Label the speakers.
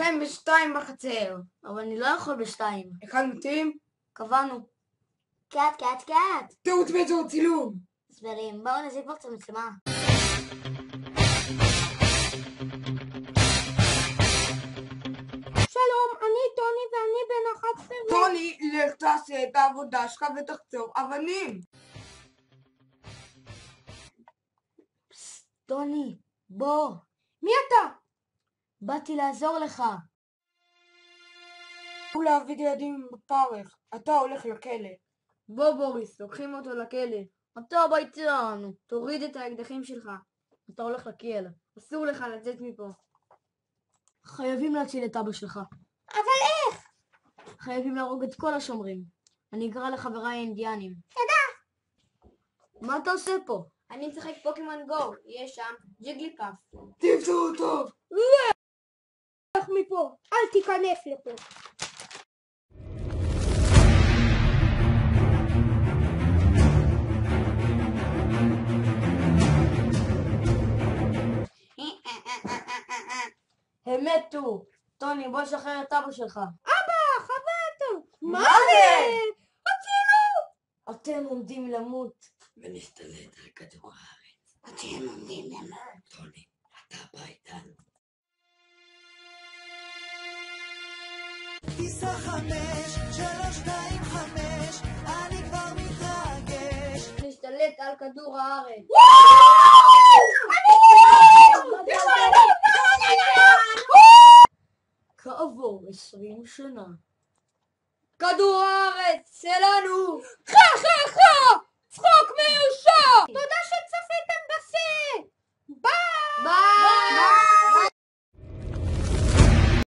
Speaker 1: לכם בשתיים בחצר.
Speaker 2: אבל אני לא יכול בשתיים.
Speaker 1: אחד מתאים?
Speaker 2: קבענו. קאט.
Speaker 1: תיעוץ באזור צילום.
Speaker 2: הסברים, בואו נזיק כבר את המצלמה.
Speaker 3: שלום, אני טוני ואני בן 11
Speaker 1: טוני, לך תעשה את העבודה שלך ותחצוב אבנים.
Speaker 2: טוני, בוא.
Speaker 3: מי אתה?
Speaker 2: באתי לעזור לך.
Speaker 1: הוא להביא ילדים בפרך. אתה הולך לכלא.
Speaker 3: בוא בוריס, לוקחים אותו לכלא. אתה הביתה לנו, תוריד את האקדחים שלך. אתה הולך לכלא. אסור לך לצאת מפה.
Speaker 2: חייבים להציל את אבא שלך.
Speaker 3: אבל איך?
Speaker 2: חייבים להרוג את כל השומרים. אני אקרא לחבריי האינדיאנים.
Speaker 3: מה אתה עושה פה? אני משחק פוקימון גו. יש שם ג'יגליפאף.
Speaker 1: תפסו אותו.
Speaker 3: לך מפה, אל תיכנס לפה.
Speaker 2: הם מתו. טוני, בוא נשחרר את אבא שלך.
Speaker 3: אבא, חבטו.
Speaker 1: מה זה?
Speaker 2: אתם עומדים למות.
Speaker 4: ונסתלט על כדור הארץ. אתם עומדים למות. טוני, אתה הביתה.
Speaker 5: טיסה 5325, אני כבר מתרגש.
Speaker 3: נשתלט על כדור הארץ.
Speaker 2: כעבור 20 שנה.
Speaker 3: כדור הארץ שלנו!
Speaker 1: צחוק מיושר!
Speaker 3: תודה